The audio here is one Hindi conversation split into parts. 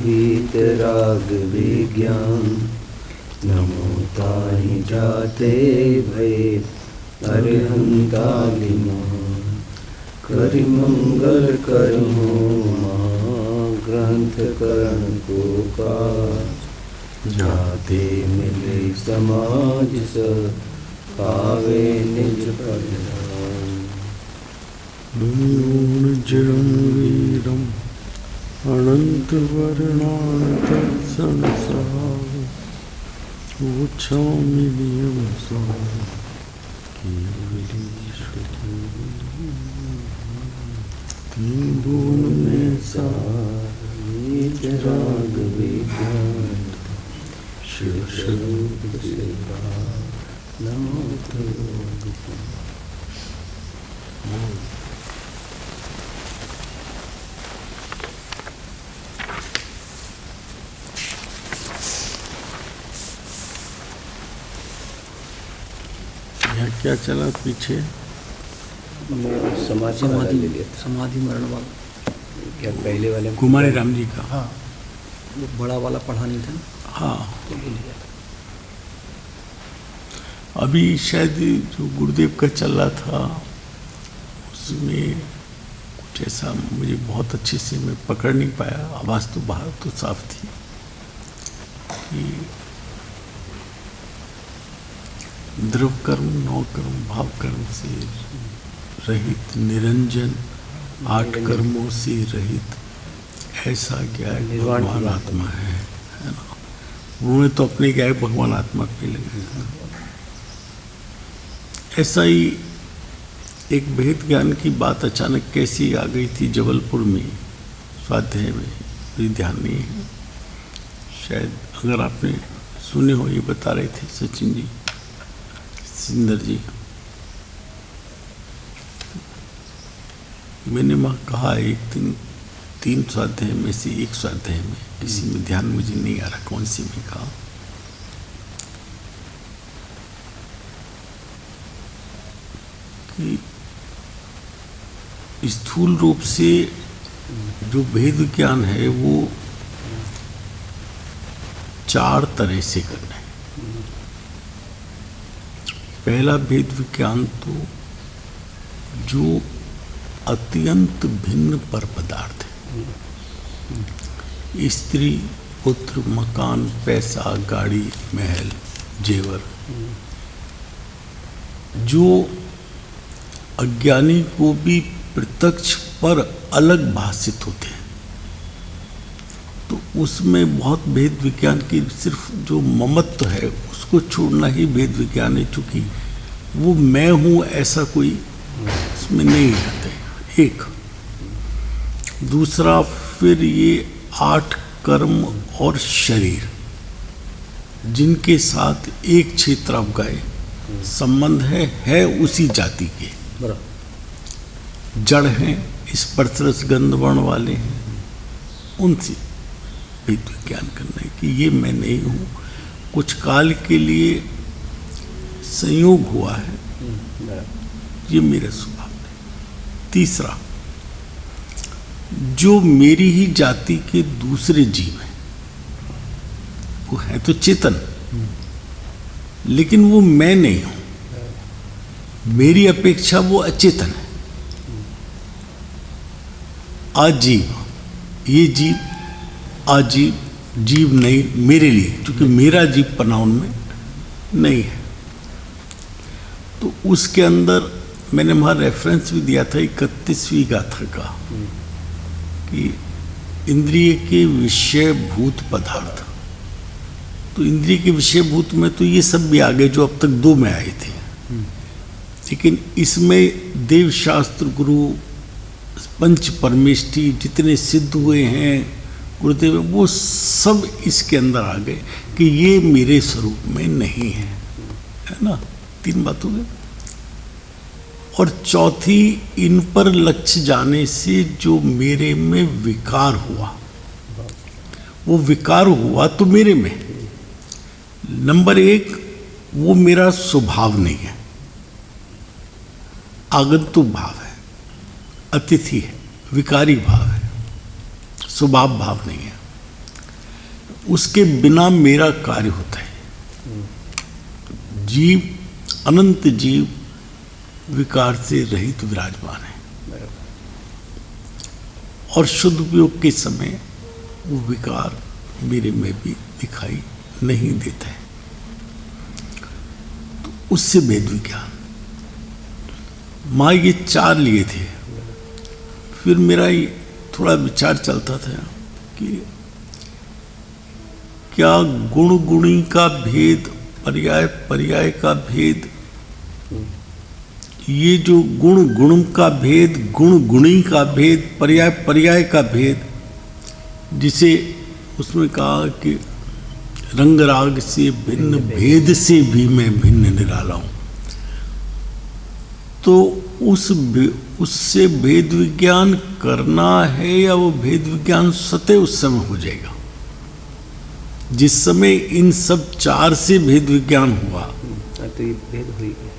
वीतराग विज्ञान नमो ताहि जाते भय अरिहंतालिमा करि मंगल करहु ग्रंथ करण को का जाते मिले समाज स पावे निज पद जड़ं वीरम् अनंत वर्णांत संसार उच्छामि नियम सार तीन भुवन में सार राग विज्ञान शिव स्वरूप सेवा नमो तयोगिता। यहाँ क्या चला पीछे? समाधि मरण वाला क्या पहले वाले कुमारी राम जी का? हाँ, वो बड़ा वाला पढ़ा नहीं था ना। हाँ, तो ले लिया था। अभी शायद जो गुरुदेव का चल रहा था उसमें कुछ ऐसा मुझे बहुत अच्छे से मैं पकड़ नहीं पाया, आवाज़ तो बाहर तो साफ थी कि द्रव कर्म नौ कर्म भाव कर्म से रहित निरंजन 8 कर्मों से रहित ऐसा क्या है भगवान आत्मा है ना। उन्होंने तो अपने क्या है भगवान आत्मा पे लगे। ऐसा ही एक भेद ज्ञान की बात अचानक कैसी आ गई थी जबलपुर में स्वाध्याय में, मुझे ध्यान नहीं है, शायद अगर आपने सुने हो ये बता रहे थे सचिन जी सिंदर जी। मैंने वहाँ कहा एक दिन 3 स्वाध्याय में से एक स्वाध्याय में किसी में ध्यान मुझे नहीं आ रहा कौन सी में कहा कि स्थूल रूप से जो भेद ज्ञान है वो 4 तरह से करना है। पहला भेद विज्ञान तो जो अत्यंत भिन्न पर पदार्थ है, स्त्री पुत्र मकान पैसा गाड़ी महल जेवर, जो अज्ञानी को भी प्रत्यक्ष पर अलग भाषित होते हैं, तो उसमें बहुत भेद विज्ञान की सिर्फ जो ममत्व है उसको छोड़ना ही भेद विज्ञान है, चूँकि वो मैं हूँ ऐसा कोई उसमें नहीं रहता है। एक दूसरा फिर ये 8 कर्म और शरीर जिनके साथ एक क्षेत्र अवगाय संबंध है उसी जाति के, जड़ हैं, स्पर्श रस गंध वर्ण वाले हैं, उनसे भेद विज्ञान करना है कि ये मैं नहीं हूँ, कुछ काल के लिए संयोग हुआ है, ये मेरा स्वभाव है। तीसरा जो मेरी ही जाति के दूसरे जीव हैं वो है तो चेतन, लेकिन वो मैं नहीं हूं, मेरी अपेक्षा वो अचेतन है, आजीव। ये जीव आजीव जीव नहीं मेरे लिए, क्योंकि मेरा जीव पनाउन में नहीं है। तो उसके अंदर मैंने वहाँ रेफरेंस भी दिया था 31वीं गाथा का कि इंद्रिय के विषयभूत पदार्थ, तो इंद्रिय के विषयभूत में तो ये सब भी आ गए जो अब तक 2 में आए थे, लेकिन इसमें देव शास्त्र गुरु पंच परमेष्टि जितने सिद्ध हुए हैं गुरुदेव, वो सब इसके अंदर आ गए कि ये मेरे स्वरूप में नहीं है ना। 3 बात हो गई। और चौथी, इन पर लक्ष्य जाने से जो मेरे में विकार हुआ, वो विकार हुआ तो मेरे में। नंबर 1, वो मेरा स्वभाव नहीं है, आगंतुक भाव है, अतिथि है, विकारी भाव है, स्वभाव भाव नहीं है। उसके बिना मेरा कार्य होता है। जीव, अनंत जीव विकार से रहित विराजमान है, और शुद्ध उपयोग के समय वो विकार मेरे में भी दिखाई नहीं देता है। तो उससे भेद विज्ञान, माँ ये 4 लिए थे। फिर मेरा ये थोड़ा विचार चलता था कि क्या गुण गुणी का भेद, पर्याय पर्याय का भेद, ये जो गुण गुण का भेद, गुण गुणी का भेद, पर्याय पर्याय का भेद, जिसे उसमें कहा कि रंग राग से भिन्न भेद से भी मैं भिन्न निराला हूं, तो उससे भेद विज्ञान करना है या वो भेद विज्ञान स्वतः उस समय हो जाएगा जिस समय इन सब 4 से भेद विज्ञान हुआ। तो ये भेद हुई है।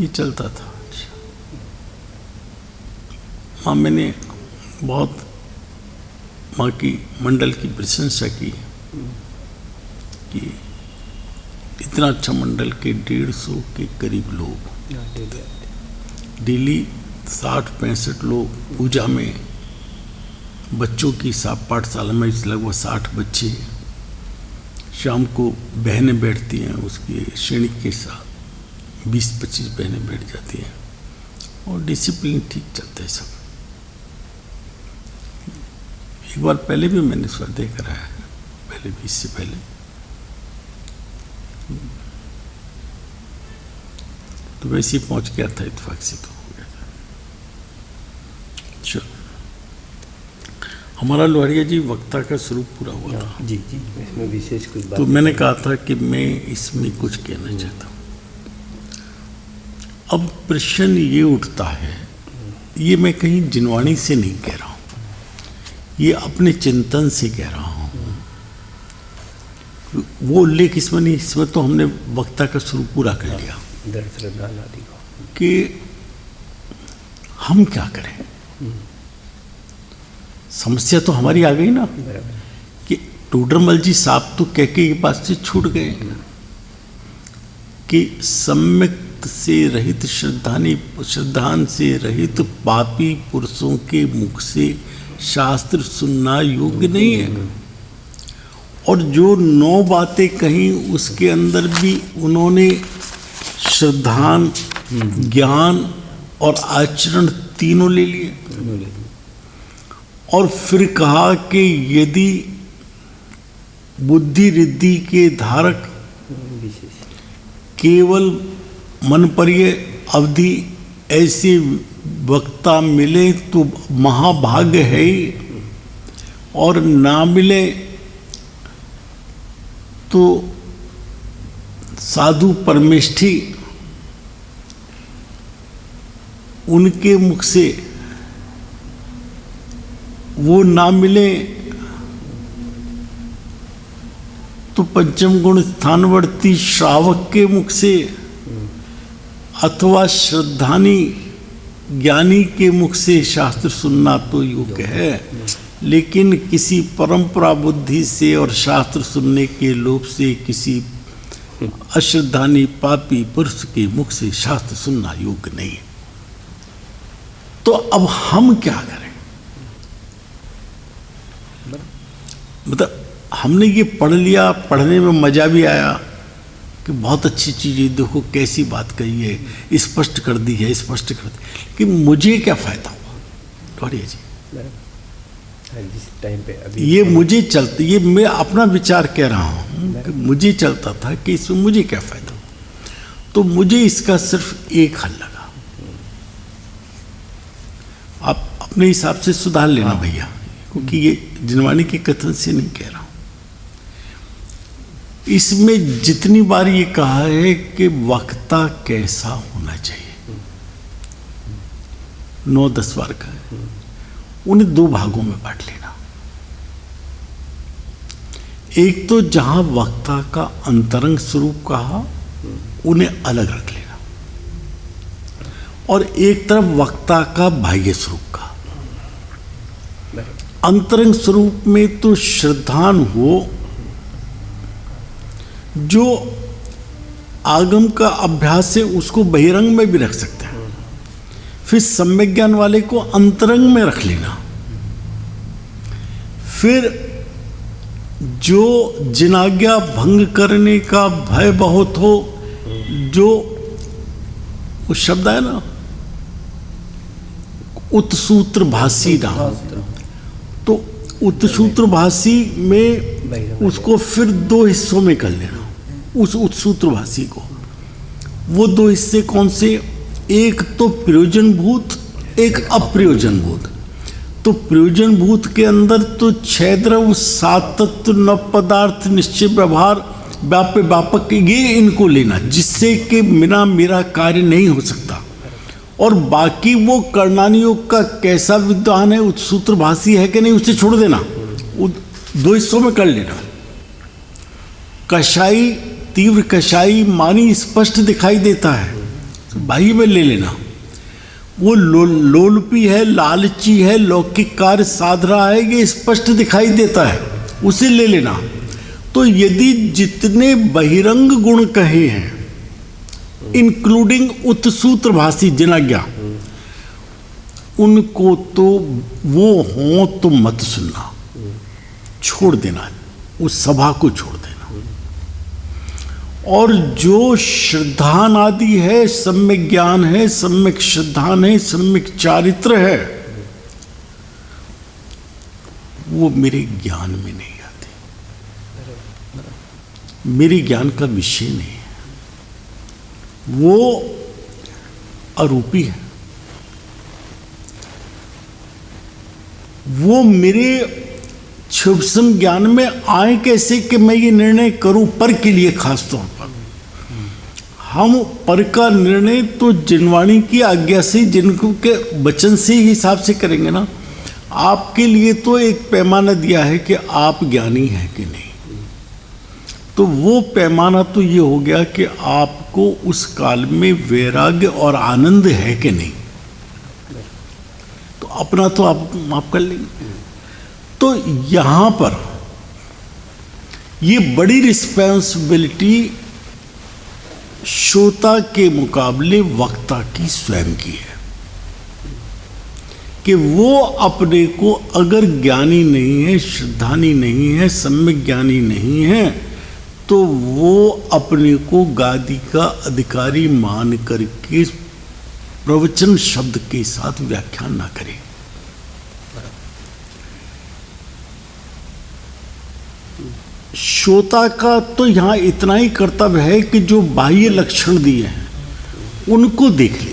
ये चलता था। हाँ, मैंने बहुत माँ की मंडल की प्रशंसा की कि इतना अच्छा मंडल के 150 के करीब लोग डेली 60-65 लोग पूजा में, बच्चों की पाठशाला में लगभग 60 बच्चे, शाम को बहनें बैठती हैं उसकी श्रेणी के साथ, 20-25 बहनें बैठ जाती हैं, और डिसिप्लिन ठीक चलता है सब। एक बार पहले भी मैंने स्वाध्याय कराया है, पहले भी, इससे पहले। तो वैसे ही पहुंच गया था, इत्तेफाक से तो हो गया था। चलो, हमारा लोहरिया जी वक्ता का स्वरूप पूरा हुआ था। जी जी, इसमें विशेष कुछ बात तो मैंने कहा था कि मैं इसमें कुछ कहना चाहता हूँ। अब प्रश्न ये उठता है, ये मैं कहीं जिनवाणी से नहीं कह रहा हूँ, ये अपने चिंतन से कह रहा हूँ। वो उल्लेख इसमें नहीं, इसमें तो हमने वक्ता का स्वरूप पूरा कर लिया कि हम क्या करें। समस्या तो हमारी आ गई ना कि टोडरमल जी साहब तो कह के ये बात से छूट गए कि सम्यक से रहित श्रद्धान से रहित पापी पुरुषों के मुख से शास्त्र सुनना योग्य नहीं है। और जो 9 बातें कहीं उसके अंदर भी उन्होंने श्रद्धान, ज्ञान और आचरण तीनों ले लिए। और फिर कहा कि यदि बुद्धि रिद्धि के धारक केवल मन पर ये अवधि ऐसे वक्ता मिले तो महाभाग्य है ही, और ना मिले तो साधु परमेष्ठी उनके मुख से वो ना मिले तो पंचम गुण स्थानवर्ती श्रावक के मुख से अथवा श्रद्धानी ज्ञानी के मुख से शास्त्र सुनना तो योग्य है, लेकिन किसी परंपरा बुद्धि से और शास्त्र सुनने के लोभ से किसी अश्रद्धानी पापी पुरुष के मुख से शास्त्र सुनना योग्य नहीं। तो अब हम क्या करें? मतलब हमने ये पढ़ लिया, पढ़ने में मजा भी आया कि बहुत अच्छी चीज़ है, देखो कैसी बात कही है, स्पष्ट कर दी है, स्पष्ट कर दी, कि मुझे क्या फायदा हुआ? लोहरिया जी, जिस टाइम पे अभी ये मुझे चलता, ये मैं अपना विचार कह रहा हूँ कि मुझे चलता था कि इसमें मुझे क्या फायदा हुआ। तो मुझे इसका सिर्फ एक हल लगा। आप अपने हिसाब से सुधार लेना भैया, क्योंकि ये जिनवाणी के कथन से नहीं कह रहा हूं। इसमें जितनी बार ये कहा है कि वक्ता कैसा होना चाहिए, 9-10 बार का है, उन्हें 2 भागों में बांट लेना। एक तो जहां वक्ता का अंतरंग स्वरूप कहा, उन्हें अलग रख लेना, और एक तरफ वक्ता का बाह्य स्वरूप का। अंतरंग स्वरूप में तो श्रद्धान हो जो आगम का अभ्यास है उसको बहिरंग में भी रख सकते हैं, फिर सम्यक ज्ञान वाले को अंतरंग में रख लेना। फिर जो जिनाज्ञा भंग करने का भय बहुत हो, जो वो शब्द है ना उत्सूत्र भाषी नाम, तो उत्सूत्र भाषी में उसको फिर 2 हिस्सों में कर लेना। उस उत्सूत्र भाषी को वो 2 हिस्से कौन से, एक तो प्रयोजनभूत, एक अप्रयोजनभूत। तो प्रयोजनभूत के अंदर तो 6 द्रव्य 7 तत्व 9 पदार्थ निश्चय व्यवहार व्याप्य व्यापक ये इनको लेना, जिससे कि बिना मेरा कार्य नहीं हो सकता। और बाकी वो कर्णानी योग का कैसा विद्वान है, उत्सूत्र भाषी है कि नहीं, उसे छोड़ देना, 2 हिस्सों में कर लेना। कषाई, तीव्र कषाई मानी स्पष्ट दिखाई देता है, तो बाह्य में ले लेना। वो लोलपी है, लालची है, लौकिक कार्य साध रहा है, ये स्पष्ट दिखाई देता है, उसे ले लेना। तो यदि जितने बहिरंग गुण कहे हैं इंक्लूडिंग उत्सूत्र भाषी जिनाज्ञा, उनको तो वो हो तो मत सुनना, छोड़ देना, उस सभा को छोड़ देना। और जो श्रद्धान आदि है, सम्यक ज्ञान है, सम्यक श्रद्धान है, सम्यक चारित्र है, वो मेरे ज्ञान में नहीं आते, मेरे ज्ञान का विषय नहीं है, वो अरूपी है। वो मेरे सूक्ष्म ज्ञान में आए कैसे कि मैं ये निर्णय करूं, पर के लिए खास तौर पर हम पर का निर्णय तो जिनवाणी की आज्ञा से, जिनको के वचन से ही हिसाब से करेंगे ना। आपके लिए तो एक पैमाना दिया है कि आप ज्ञानी हैं कि नहीं, तो वो पैमाना तो ये हो गया कि आपको उस काल में वैराग्य और आनंद है कि नहीं, तो अपना तो आप माफ कर लेंगे। तो यहां पर ये बड़ी रिस्पॉन्सिबिलिटी श्रोता के मुकाबले वक्ता की स्वयं की है कि वो अपने को अगर ज्ञानी नहीं है, श्रद्धानी नहीं है, सम्यक ज्ञानी नहीं है, तो वो अपने को गादी का अधिकारी मान करके प्रवचन शब्द के साथ व्याख्यान ना करे। श्रोता का तो यहाँ इतना ही कर्तव्य है कि जो बाह्य लक्षण दिए हैं उनको देख ले,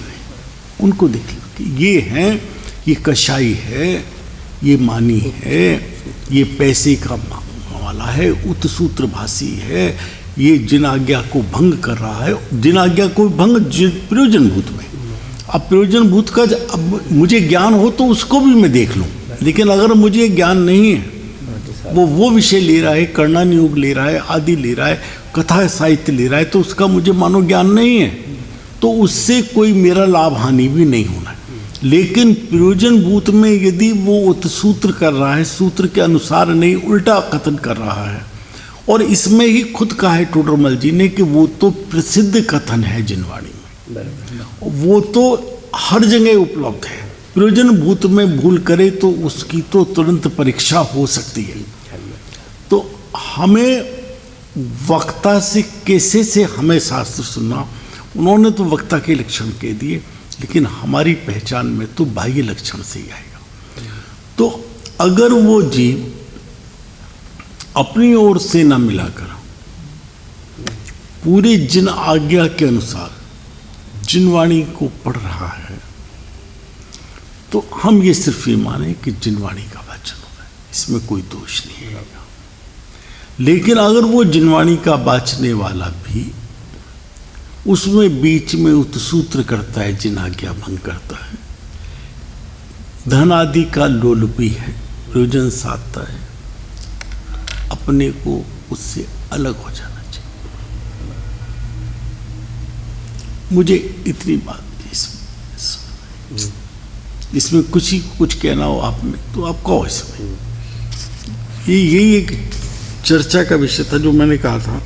उनको देख ले कि ये हैं, ये कषाई है, ये मानी है, ये पैसे का वाला है, उत्सूत्र भाषी है, ये जिन आज्ञा को भंग कर रहा है, जिन आज्ञा को भंग प्रयोजनभूत में। अब प्रयोजनभूत का अब मुझे ज्ञान हो तो उसको भी मैं देख लूँ, लेकिन अगर मुझे ज्ञान नहीं है, वो विषय ले रहा है, कर्णानी योग ले रहा है, आदि ले रहा है, कथा साहित्य ले रहा है, तो उसका मुझे मानो ज्ञान नहीं है, तो उससे कोई मेरा लाभ हानि भी नहीं होना है। लेकिन प्रयोजनभूत में यदि वो उत्सूत्र कर रहा है, सूत्र के अनुसार नहीं, उल्टा कथन कर रहा है, और इसमें ही खुद कहा है टोडरमल जी ने कि वो तो प्रसिद्ध कथन है जिनवाणी में, वो तो हर जगह उपलब्ध है। प्रयोजनभूत में भूल करे तो उसकी तो तुरंत परीक्षा हो सकती है। तो हमें वक्ता से कैसे से हमें शास्त्र सुनना, उन्होंने तो वक्ता के लक्षण कह दिए, लेकिन हमारी पहचान में तो बाह्य लक्षण से ही आएगा। तो अगर वो जीव अपनी ओर से न मिलाकर पूरे जिन आज्ञा के अनुसार जिनवाणी को पढ़ रहा है, तो हम ये सिर्फ ये माने कि जिनवाणी का वाचन हो रहा है, इसमें कोई दोष नहीं है। लेकिन अगर वो जिनवाणी का वाचने वाला भी उसमें बीच में उत्सूत्र करता है, जिन आज्ञा भंग करता है, धन आदि का लोलुपी है, प्रयोजन साधता है, अपने को उससे अलग हो जाना चाहिए। मुझे इतनी बात इसमें इसमें कुछ कहना हो आप में तो आप कहो इसमें। यही एक चर्चा का विषय था जो मैंने कहा था।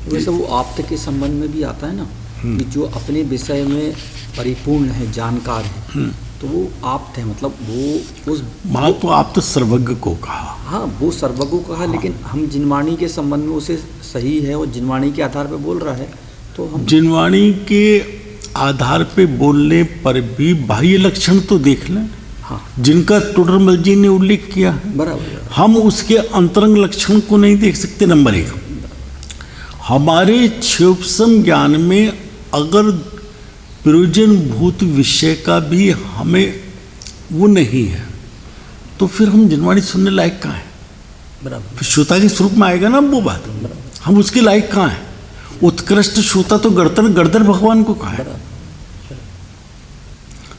वैसे वो आप्त के संबंध में भी आता है ना कि जो अपने विषय में परिपूर्ण है, जानकार है, तो वो आप्त है, मतलब वो उस वहाँ तो आप तो सर्वज्ञ को कहा। हाँ, वो सर्वज्ञ को कहा, लेकिन हम जिनवाणी के संबंध में उसे सही है और जिनवाणी के आधार पर बोल रहा है, तो हम जिनवाणी के आधार पे बोलने पर भी बाह्य लक्षण तो देख लें। हाँ, जिनका टोडरमल जी ने उल्लेख किया है, बराबर। हम उसके अंतरंग लक्षण को नहीं देख सकते। नंबर 1, हमारे क्षोभसम ज्ञान में अगर प्रयोजनभूत विषय का भी हमें वो नहीं है, तो फिर हम जिनवाणी सुनने लायक कहाँ है? बराबर। फिर श्रोता के स्वरूप में आएगा ना वो बात, हम उसके लायक कहाँ हैं? उत्कृष्ट श्रोता तो गर्दन भगवान को कहा है।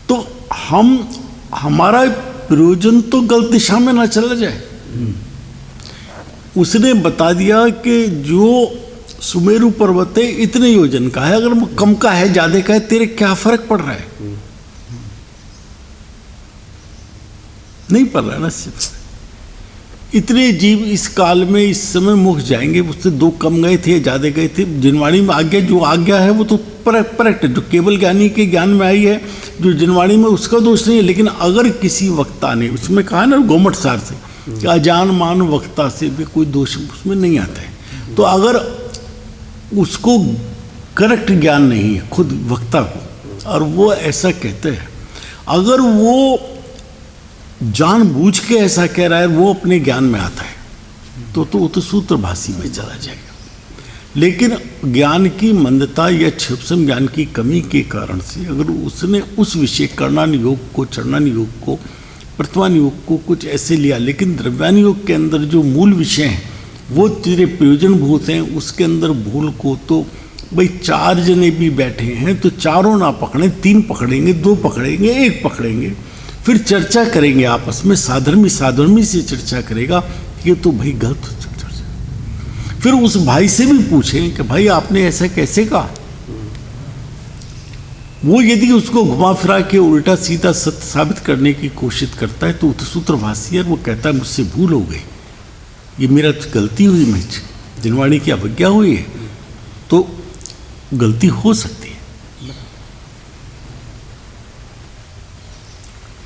तो हमारा प्रयोजन तो गलत दिशा में ना चला जाए। उसने बता दिया कि जो सुमेरु पर्वत है इतने योजन का है, अगर वो कम का है ज्यादा का है, तेरे क्या फर्क पड़ रहा है? नहीं पड़ रहा है ना। सिर्फ इतने जीव इस काल में इस समय मुख जाएंगे, उससे 2 कम गए थे ज्यादा गए थे। जिनवाणी में आज्ञा जो आज्ञा है वो तो परफेक्ट, जो केवल ज्ञानी के ज्ञान में आई है, जो जिनवाणी में उसका दोष नहीं है। लेकिन अगर किसी वक्ता ने, उसमें कहा ना गोमट सार से कि अजान मान वक्ता से भी कोई दोष उसमें नहीं आता है, तो अगर उसको करेक्ट ज्ञान नहीं है खुद वक्ता को, और वो ऐसा कहते हैं, अगर वो जानबूझ के ऐसा कह रहा है, वो अपने ज्ञान में आता है, तो वो तो सूत्रभाषी में चला जाएगा। लेकिन ज्ञान की मंदता या क्षुप्सम ज्ञान की कमी के कारण से अगर उसने उस विषय कर्णान योग को, चरणान योग को, वर्तमान योग को कुछ ऐसे लिया, लेकिन द्रव्यान योग के अंदर जो मूल विषय हैं वो तेरे प्रयोजनभूत हैं, उसके अंदर भूल को तो भाई 4 जने भी बैठे हैं तो चारों ना पकड़े, 3 पकड़ेंगे, 2 पकड़ेंगे, 1 पकड़ेंगे, फिर चर्चा करेंगे आपस में, साधर्मी से चर्चा करेगा कि तो भाई गलत चर्चा। फिर उस भाई से भी पूछें कि भाई आपने ऐसा कैसे कहा। वो यदि उसको घुमा फिरा के उल्टा सीधा सत्य साबित करने की कोशिश करता है तो सूत्रभाषी है, वो कहता है मुझसे भूल हो गई, ये मेरा गलती हुई, मैं जिनवाणी की अवज्ञा हुई है, तो गलती हो सकती है।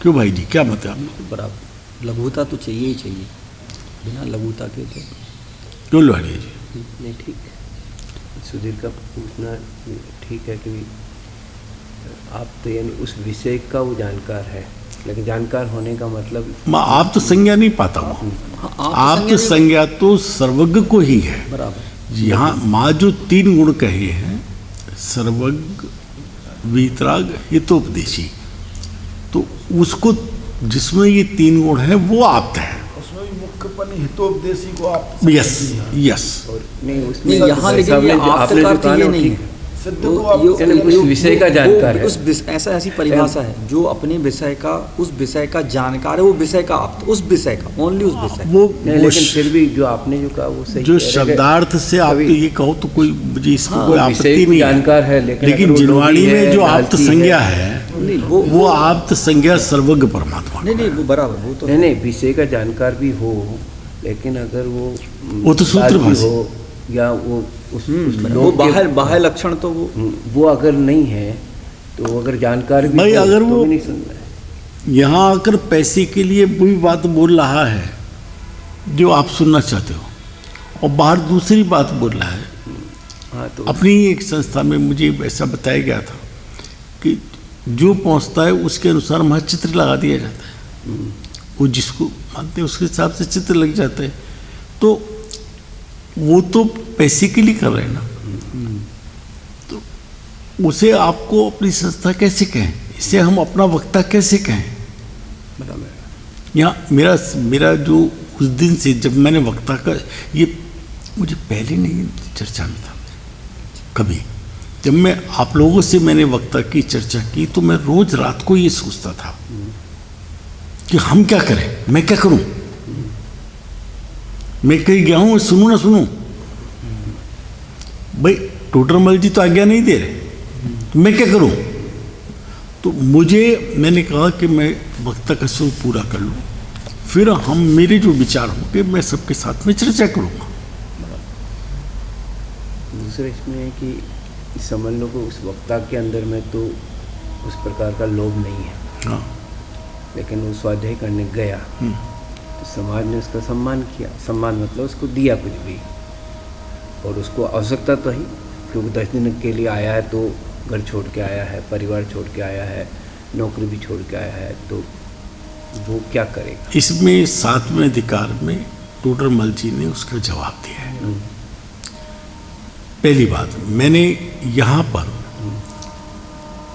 क्यों भाई जी, क्या मत है आपको? बराबर, लघुता तो चाहिए ही चाहिए, बिना लघुता के तो क्यों लोहाड़ी जी? नहीं ठीक, सुधीर का पूछना ठीक है कि आप तो यानी उस विषय का वो जानकार है, लेकिन जानकार होने का मतलब आप तो संज्ञा नहीं पाता हूँ। आप तो संज्ञा तो सर्वज्ञ को ही है। बराबर। यहाँ माँ जो 3 गुण कहे हैं, सर्वज्ञ, वीतराग, हितोपदेशी, तो उसको जिसमें ये 3 गुण है वो आप है। उसमें भी मुख्यपन हितोपदेशी को आप यस नहीं उसमें यहाँ लेकिन ये आपका अर्थ ये नहीं है, सिद्ध को आप उस विषय का जानकार है, ऐसी परिभाषा है, जो अपने विषय का, उस विषय का जानकार है, वो विषय का आप, उस विषय का, ओनली उस विषय। वो लेकिन फिर भी जो आपने जो कहा वो सही जो है। शब्दार्थ से आप ये कहो तो कोई मुझे इसको कोई आपत्ति विषय नहीं जानकार है, लेकिन जिनवाणी में जो आप्त संज्ञा है नहीं, वो आप्त संज्ञा सर्वज्ञ परमात्मा। नहीं, वो बराबर, वो तो नहीं, विषय का जानकार भी हो, लेकिन अगर वो तो सूत्रभाषी हो या वो उस वो बाह्य लक्षण तो वो अगर नहीं है, तो अगर जानकार भी भाई हो, अगर तो वो भी नहीं सुनना है। यहाँ आकर पैसे के लिए वही बात बोल रहा है जो आप सुनना चाहते हो, और बाहर दूसरी बात बोल रहा है। हाँ, तो अपनी एक संस्था में मुझे ऐसा बताया गया था कि जो पहुँचता है उसके अनुसार वहाँ चित्र लगा दिया जाता है, वो जिसको मानते हैं उसके हिसाब से चित्र लग जाता है। तो वो तो पैसे के लिए कर रहे हैं ना, तो उसे आपको अपनी संस्था कैसे कहें, इसे हम अपना वक्ता कैसे कहें? यहाँ मेरा जो उस दिन से जब मैंने वक्ता का, ये मुझे पहले नहीं चर्चा में था कभी, जब मैं आप लोगों से मैंने वक्ता की चर्चा की तो मैं रोज रात को ये सोचता था कि हम क्या करें, मैं क्या करूं, मैं कहीं गया हूं, सुनूं ना सुनूं। भाई टोडरमल जी तो आज्ञा नहीं दे रहे, मैं क्या करूं? तो मैंने कहा कि मैं वक्ता का शुल्क पूरा कर लूँ, फिर हम मेरे जो विचार होंगे मैं सबके साथ में चर्चा करूँगा। दूसरा इसमें है कि समझ लो कि उस वक्ता के अंदर में तो उस प्रकार का लोभ नहीं है, हाँ। लेकिन वो स्वाध्याय करने गया तो समाज ने उसका सम्मान किया। सम्मान मतलब उसको दिया कुछ भी, और उसको आवश्यकता तो ही, क्योंकि 10 दिन के लिए आया है तो घर छोड़ के आया है, परिवार छोड़ के आया है, नौकरी भी छोड़ के आया है, तो वो क्या करेगा। इसमें 7वें अधिकार में टोडरमल जी ने उसका जवाब दिया है। पहली बात, मैंने यहाँ पर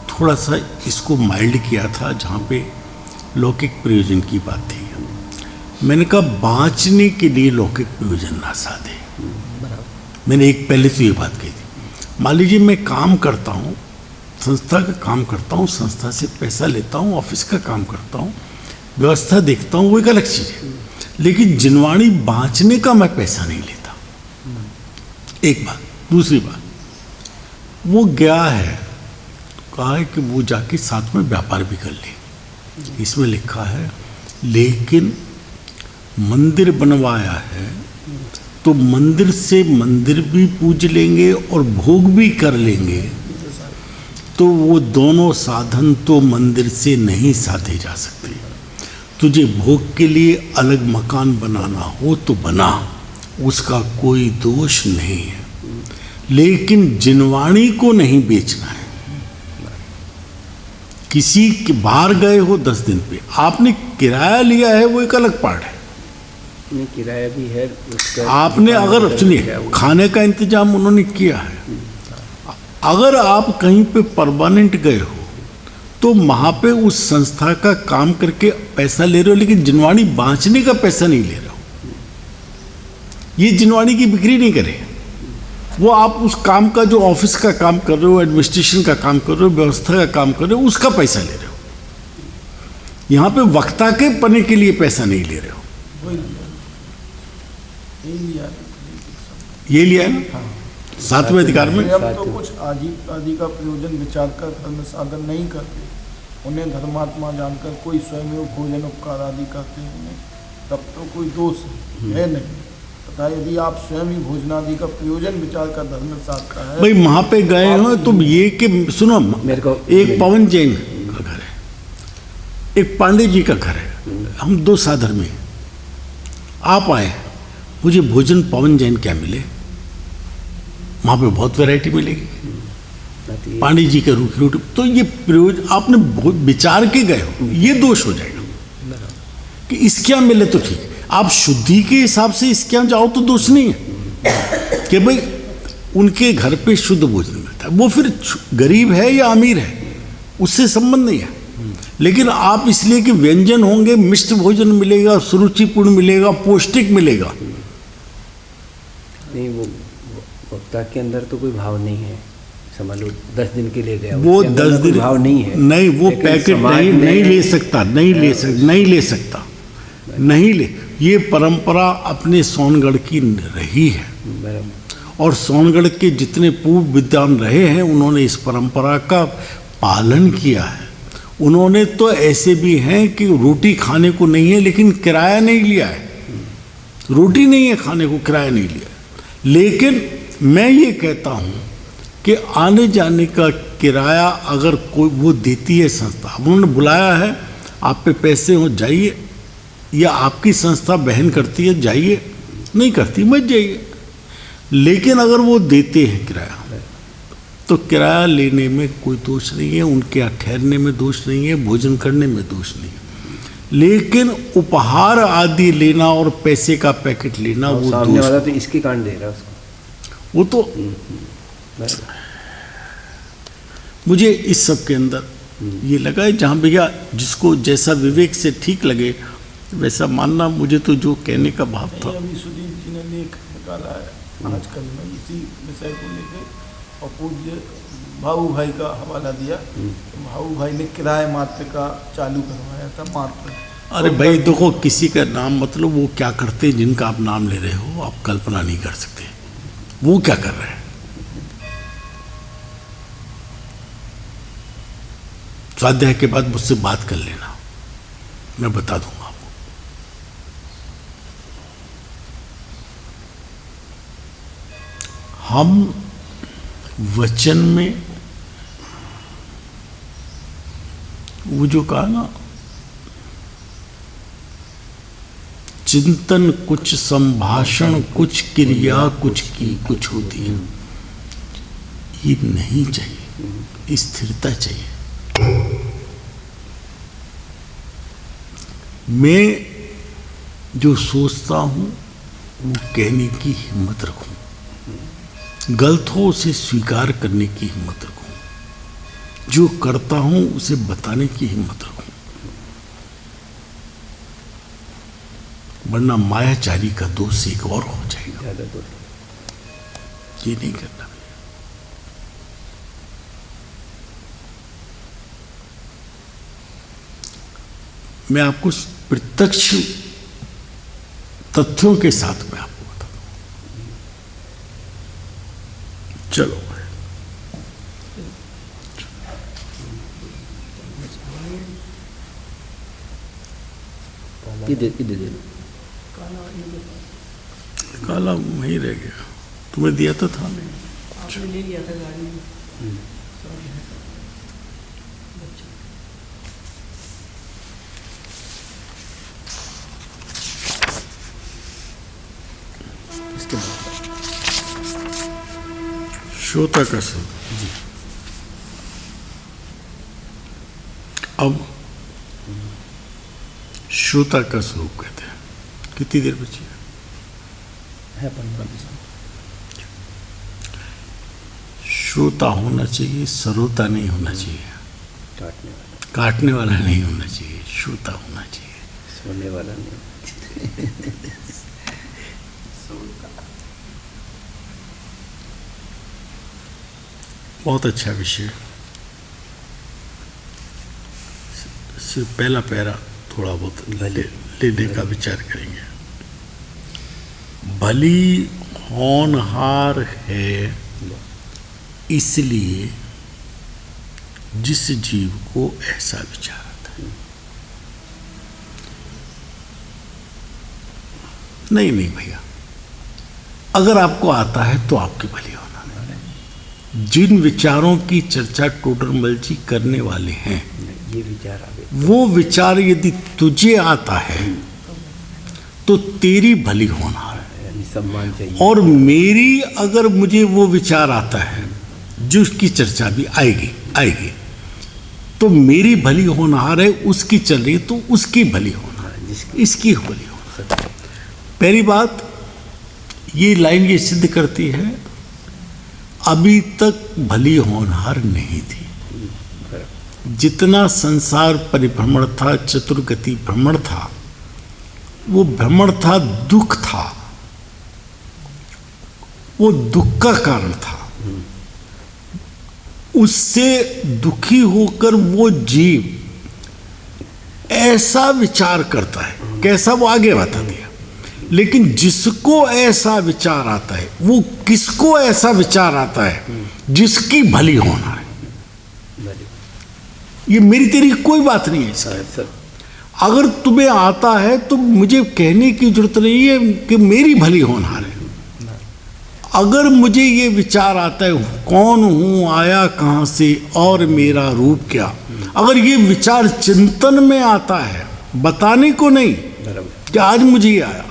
थोड़ा सा इसको माइल्ड किया था जहाँ पे लौकिक प्रयोजन की बात थी। मैंने कहा बाँचने के लिए लौकिक प्रयोजन ना साधे। मैंने एक पहले तो ये बात कही थी। मान लीजिए मैं काम करता हूँ, संस्था का काम करता हूँ, संस्था से पैसा लेता हूँ, ऑफिस का काम करता हूँ, व्यवस्था देखता हूँ, वो एक अलग चीज़ है। लेकिन जिनवाणी बाँचने का मैं पैसा नहीं लेता, एक बात। दूसरी बात, वो गया है, कहा है कि वो जाके साथ में व्यापार भी कर ले। इसमें लिखा है लेकिन मंदिर बनवाया है तो मंदिर से मंदिर भी पूज लेंगे और भोग भी कर लेंगे, तो वो दोनों साधन तो मंदिर से नहीं साधे जा सकते। तुझे भोग के लिए अलग मकान बनाना हो तो बना, उसका कोई दोष नहीं है, लेकिन जिनवाणी को नहीं बेचना है। किसी के बाहर गए हो 10 दिन पे, आपने किराया लिया है, वो एक अलग पार्ट है। नहीं, किराया भी है उसका। आपने अगर सुनिए, खाने का इंतजाम उन्होंने किया है। अगर आप कहीं पे परमानेंट गए हो तो वहाँ पे उस संस्था का काम करके पैसा ले रहे हो, लेकिन जिनवाणी बाँचने का पैसा नहीं ले रहे हो। ये जिनवाणी की बिक्री नहीं करे, वो आप उस काम का, जो ऑफिस का काम कर रहे हो, एडमिनिस्ट्रेशन का काम कर रहे हो, व्यवस्था का काम कर रहे हो, उसका पैसा ले रहे हो। यहाँ पे वक्ता के पने के लिए पैसा नहीं ले रहे हो। ये लिया है ना 7वें अधिकार में। स्वयं तो कुछ आदि का प्रयोजन विचार कर धर्म साधन नहीं करते, उन्हें धर्मात्मा जानकर कोई स्वयं भोजन उपकार आदि करते हैं, तब तो कोई दोष है नहीं। तथा यदि आप स्वयं ही भोजनादि का प्रयोजन विचार कर धर्म साधता है। भाई वहाँ पे गए हो तो ये कि सुनो, मेरे को एक पवन जैन का घर है, एक पांडे जी का घर है, हम 2 साधर्मी हैं। आप आए, मुझे भोजन पवन जैन क्या मिले, वहाँ पे बहुत वैरायटी मिलेगी। पांडे जी के रूखी रोटी, तो ये प्रयोजन आपने विचार के गए हो, ये दोष हो जाएगा कि इसके यहाँ मिले तो ठीक। आप शुद्धि के हिसाब से इसके यहाँ जाओ तो दोष नहीं है कि भाई उनके घर पे शुद्ध भोजन मिलता है। वो फिर गरीब है या अमीर है, उससे संबंध नहीं है। लेकिन आप इसलिए कि व्यंजन होंगे, मिष्ट भोजन मिलेगा, सुरुचिपूर्ण मिलेगा, पौष्टिक मिलेगा। नहीं, वो वक्ता के अंदर तो कोई भाव नहीं है। समझ लो 10 दिन के लिए गया, वो उसके अंदर 10 दिन भाव नहीं है। नहीं, वो लेकिन पैकेट समाज नहीं ने- ले सकता, नहीं ले सकता, नहीं ले। ये परंपरा अपने सोनगढ़ की रही है, बराबर। और सोनगढ़ के जितने पूर्व विद्वान रहे हैं उन्होंने इस परंपरा का पालन किया है। उन्होंने तो ऐसे भी हैं कि रोटी खाने को नहीं है लेकिन किराया नहीं लिया है, रोटी नहीं है खाने को, किराया नहीं लिया। लेकिन मैं ये कहता हूँ कि आने जाने का किराया अगर कोई वो देती है संस्था, उन्होंने बुलाया है, आप पे पैसे हो जाइए, या आपकी संस्था बहन करती है जाइए, नहीं करती मत जाइए। लेकिन अगर वो देते हैं किराया तो किराया लेने में कोई दोष नहीं है, उनके यहाँ ठहरने में दोष नहीं है, भोजन करने में दोष नहीं है। लेकिन उपहार आदि लेना और पैसे का पैकेट लेना, वो सामने दोष, वाला तो इसके कांड दे रहा है उसको। वो तो बराबर। मुझे इस सब के अंदर ये लगा है, जहाँ भैया जिसको जैसा विवेक से ठीक लगे वैसा मानना। मुझे तो जो कहने का भाव था, अभी सुदीप जी ने लेख निकाला है आजकल में इसी विषय को लेकर, और पूज्य भाऊ भाई का हवाला दिया। भाऊ भाई ने किराए मात्र का चालू करवाया था, मात्र। अरे भाई देखो, किसी का नाम मतलब वो क्या करते हैं जिनका आप नाम ले रहे हो, आप कल्पना नहीं कर सकते वो क्या कर रहे हैं। स्वाध्याय के बाद मुझसे बात कर लेना, मैं बता दूंगा आपको। हम वचन में वो जो कहा ना, चिंतन कुछ, संभाषण कुछ, क्रिया कुछ की कुछ होती है, ये नहीं चाहिए, स्थिरता चाहिए। मैं जो सोचता हूं वो कहने की हिम्मत रखूं, गलत हो उसे स्वीकार करने की हिम्मत रखूं, जो करता हूं उसे बताने की हिम्मत रखूं, वरना मायाचारी का दोष एक और हो जाएगा। ज़्यादा दूर ये नहीं करना। मैं आपको प्रत्यक्ष तथ्यों के साथ में आपको बता दूं। चलो इधर काला वहीं रह गया, तुम्हें दिया तो था। आपने ले लिया था गाड़ी में। इसके बाद श्रोता का सब। अब श्रोता का स्वरूप कहते हैं। कितनी देर बची है 15-20 मिनट। श्रोता होना चाहिए, श्रोता नहीं होना चाहिए, काटने वाला, काटने वाला नहीं होना चाहिए, श्रोता होना चाहिए। सोने वाला नहीं। बहुत अच्छा विषय। सिर्फ पहला पैरा थोड़ा बहुत लेने का विचार करेंगे। भली होनहार है इसलिए जिस जीव को ऐसा विचार आता है। नहीं नहीं भैया, अगर आपको आता है तो आपकी भली होना है। जिन विचारों की चर्चा टोडरमल जी करने वाले हैं, ये विचार आवे, वो विचार यदि तुझे आता है तो तेरी भली होना है। यानी सम्मान चाहिए। और मेरी अगर मुझे वो विचार आता है, जो उसकी चर्चा भी आएगी, तो मेरी भली होनहार है, उसकी चल रही तो उसकी भली होना, इसकी भली होना। पहली बात ये लाइन ये सिद्ध करती है, अभी तक भली होनहार नहीं थी। जितना संसार परिभ्रमण था, चतुर्गति भ्रमण था, वो भ्रमण था, दुख था, वो दुख का कारण था। उससे दुखी होकर वो जीव ऐसा विचार करता है, कैसा वो आगे बता दिया। लेकिन जिसको ऐसा विचार आता है, वो किसको ऐसा विचार आता है? जिसकी भली होना है। ये मेरी तेरी कोई बात नहीं है इसका। अगर तुम्हें आता है तो मुझे कहने की जरूरत नहीं है कि मेरी भली होनहार है। अगर मुझे ये विचार आता है, कौन हूं, आया कहां से और मेरा रूप क्या, अगर ये विचार चिंतन में आता है, बताने को नहीं कि आज मुझे ये आया।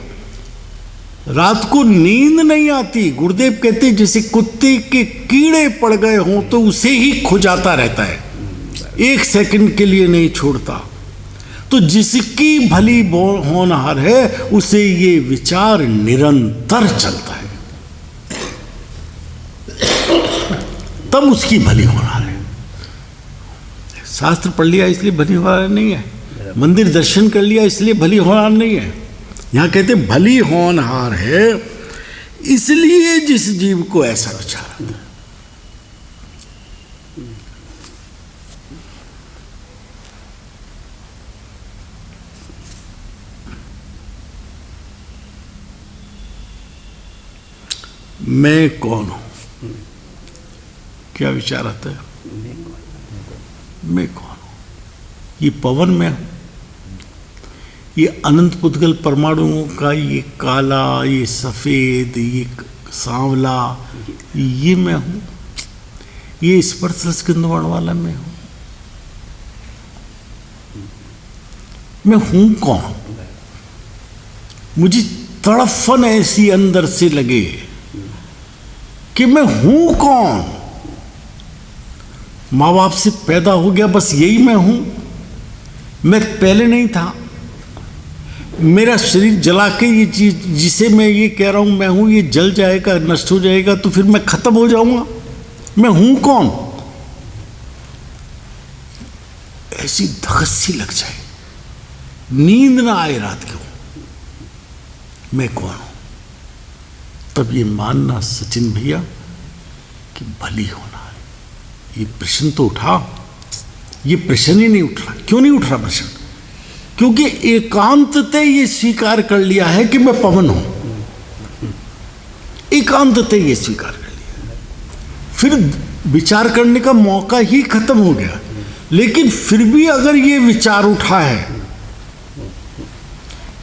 रात को नींद नहीं आती, गुरुदेव कहते जैसे कुत्ते के कीड़े पड़ गए हों तो उसे ही खुजाता रहता है, एक सेकंड के लिए नहीं छोड़ता। तो जिसकी भली होनहार है उसे ये विचार निरंतर चलता है, तब उसकी भली होनहार है। शास्त्र पढ़ लिया इसलिए भली होनहार नहीं है, मंदिर दर्शन कर लिया इसलिए भली होनहार नहीं है। यहां कहते भली होनहार है इसलिए जिस जीव को ऐसा विचार आता है। मैं कौन हूं, क्या विचार आता है? मैं कौन हूं? ये पवन में हूँ, ये अनंत पुद्गल परमाणुओं का ये काला, ये सफ़ेद, ये सांवला, ये मैं हूँ। ये स्पर्श रसगंध वर्ण वाला मैं हूँ। मैं हूँ कौन? मुझे तड़फन ऐसी अंदर से लगे कि मैं हूँ कौन। माँ बाप से पैदा हो गया, बस यही मैं हूँ। मैं पहले नहीं था। मेरा शरीर जला के ये चीज जिसे मैं ये कह रहा हूँ मैं हूँ, ये जल जाएगा, नष्ट हो जाएगा, तो फिर मैं खत्म हो जाऊंगा। मैं हूँ कौन? ऐसी धगस सी लग जाए, नींद ना आए रात को, मैं कौन हूं? तब ये मानना सचिन भैया कि भली होना है। ये प्रश्न तो उठा, ये प्रश्न ही नहीं उठ रहा। क्यों नहीं उठ रहा प्रश्न? क्योंकि एकांतते ये स्वीकार कर लिया है कि मैं पवन हूं। एकांतते ये स्वीकार कर लिया, फिर विचार करने का मौका ही खत्म हो गया। लेकिन फिर भी अगर ये विचार उठा है,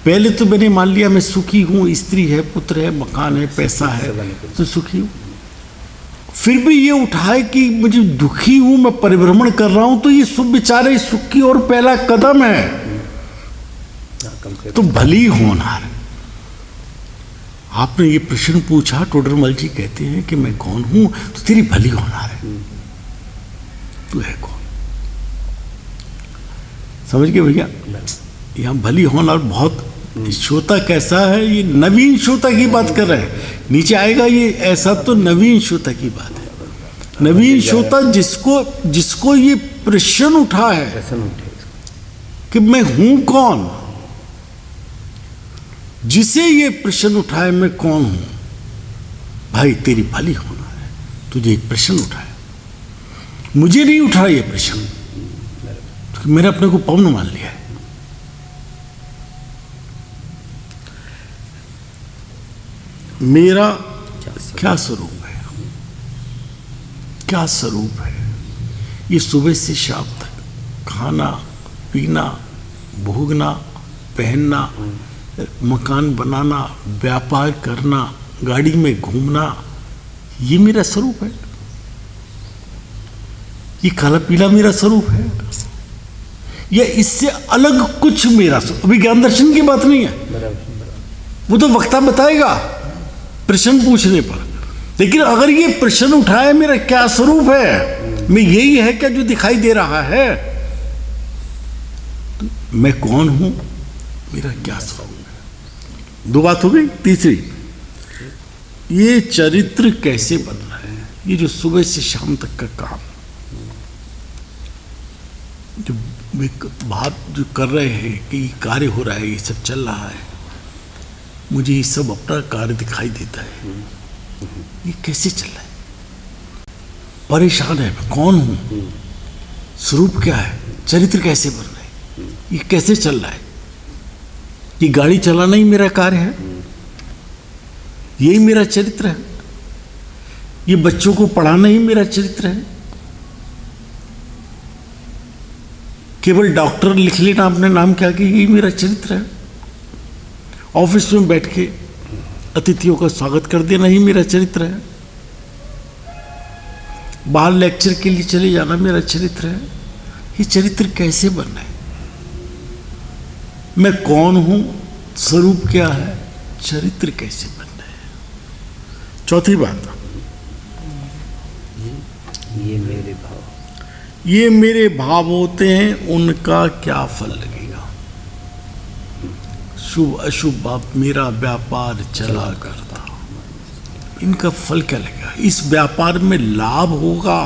पहले तो मैंने मान लिया मैं सुखी हूं, स्त्री है, पुत्र है, मकान है, पैसा है, तो सुखी हूं। फिर भी ये उठा है कि मुझे दुखी हूं, मैं परिभ्रमण कर रहा हूं, तो ये शुभ विचार है, सुख की ओर पहला कदम है। तो भली होनार। आपने ये प्रश्न पूछा, टोडरमल जी कहते हैं कि मैं कौन हूं, तो तेरी भली होनार है। तू है कौन? समझ गए भैया? यहां भली होनार बहुत श्रोता कैसा है, ये नवीन श्रोता की बात कर रहे हैं। नीचे आएगा ये, ऐसा तो नवीन श्रोता की बात है। नवीन श्रोता जिसको ये प्रश्न उठा है कि मैं हूं कौन, जिसे ये प्रश्न उठाए मैं कौन हूं, भाई तेरी भली होना है। तुझे एक प्रश्न उठाया, मुझे नहीं उठा ये प्रश्न, तो मैंने अपने को पवन मान लिया है। मेरा क्या स्वरूप है? क्या स्वरूप है? ये सुबह से शाम तक खाना पीना, भोगना, पहनना, मकान बनाना, व्यापार करना, गाड़ी में घूमना, ये मेरा स्वरूप है। ये काला पीला मेरा स्वरूप है, या इससे अलग कुछ मेरा स्वरूप? अभी ज्ञान दर्शन की बात नहीं है, वो तो वक्ता बताएगा प्रश्न पूछने पर। लेकिन अगर ये प्रश्न उठाए मेरा क्या स्वरूप है, मैं यही है क्या जो दिखाई दे रहा है, तो मैं कौन हूं, मेरा क्या स्वरूप है? दो बात हो गई। तीसरी, ये चरित्र कैसे बनना है? ये जो सुबह से शाम तक का काम, जो बात जो कर रहे हैं कि ये कार्य हो रहा है, ये सब चल रहा है, मुझे ये सब अपना कार्य दिखाई देता है। ये कैसे चल रहा है? परेशान है, मैं कौन हूं, स्वरूप क्या है, चरित्र कैसे बन रहा है, ये कैसे चल रहा है? ये गाड़ी चलाना ही मेरा कार्य है, यही मेरा चरित्र है। ये बच्चों को पढ़ाना ही मेरा चरित्र है। केवल डॉक्टर लिख लेना अपने नाम क्या कि यही मेरा चरित्र है। ऑफिस में बैठ के अतिथियों का स्वागत कर देना ही मेरा चरित्र है। बाहर लेक्चर के लिए चले जाना मेरा चरित्र है। ये चरित्र कैसे बनना है? मैं कौन हूं, स्वरूप क्या है, चरित्र कैसे बनना है? चौथी बात, ये मेरे भाव, ये मेरे भाव होते हैं, उनका क्या फल लगेगा? शुभ अशुभ बाप मेरा व्यापार चला करता, इनका फल क्या लगेगा? इस व्यापार में लाभ होगा,